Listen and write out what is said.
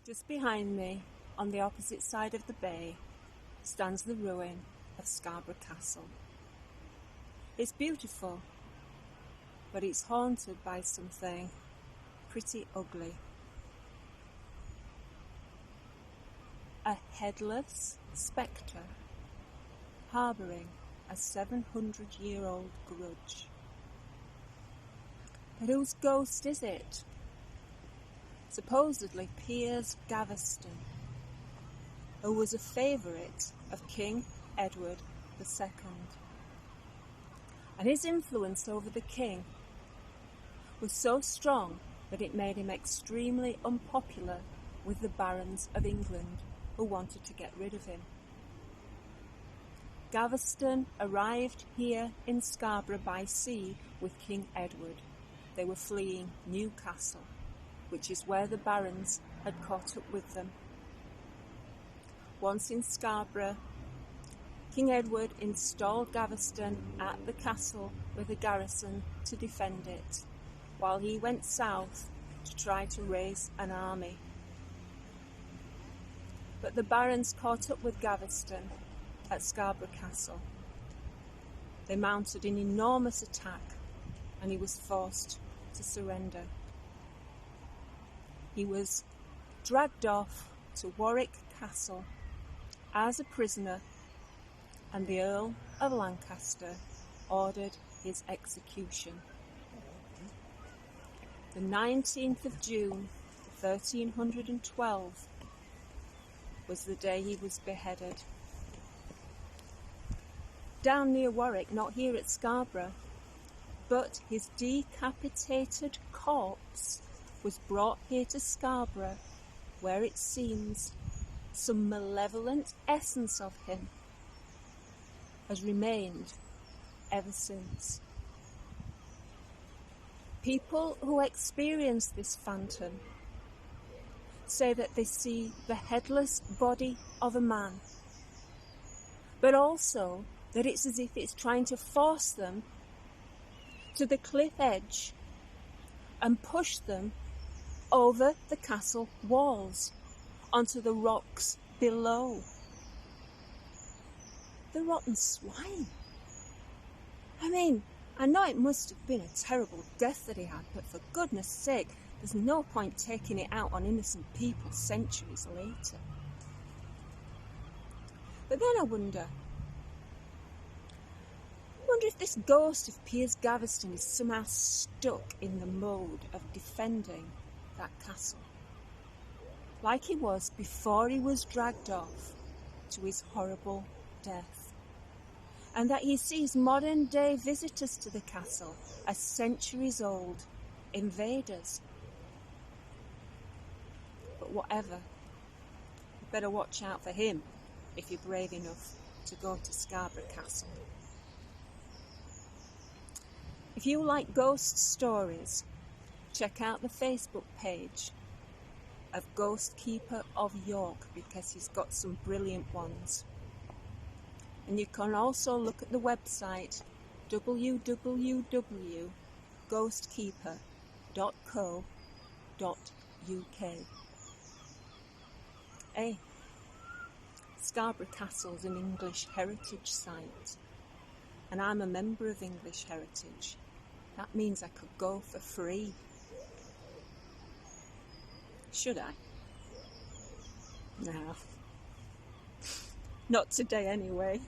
Just behind me, on the opposite side of the bay, stands the ruin of Scarborough Castle. It's beautiful, but it's haunted by something pretty ugly. A headless spectre harbouring a 700-year-old grudge. But whose ghost is it? Supposedly Piers Gaveston, who was a favourite of King Edward II. And his influence over the king was so strong that it made him extremely unpopular with the barons of England who wanted to get rid of him. Gaveston arrived here in Scarborough by sea with King Edward. They were fleeing Newcastle, which is where the barons had caught up with them. Once in Scarborough, King Edward installed Gaveston at the castle with a garrison to defend it, while he went south to try to raise an army. But the barons caught up with Gaveston at Scarborough Castle. They mounted an enormous attack and he was forced to surrender. He was dragged off to Yorvik Castle as a prisoner, and the Earl of Lancaster ordered his execution. The 19th of June, 1312, was the day he was beheaded. Down near Warwick, not here at Scarborough, but his decapitated corpse was brought here to Scarborough, where it seems some malevolent essence of him has remained ever since. People who experience this phantom say that they see the headless body of a man, but also that it's as if it's trying to force them to the cliff edge and push them over the castle walls onto the rocks below. The rotten swine. I mean, I know it must have been a terrible death that he had, but for goodness sake, there's no point taking it out on innocent people centuries later. But then I wonder if this ghost of Piers Gaveston is somehow stuck in the mode of defending that castle, like he was before he was dragged off to his horrible death, and that he sees modern day visitors to the castle as centuries old invaders. But whatever, you better watch out for him if you're brave enough to go to Scarborough Castle. If you like ghost stories, check out the Facebook page of Ghostkeeper of York, because he's got some brilliant ones. And you can also look at the website www.ghostkeeper.co.uk. Hey, Scarborough Castle's an English heritage site, and I'm a member of English Heritage. That means I could go for free. Should I? No. Not today anyway.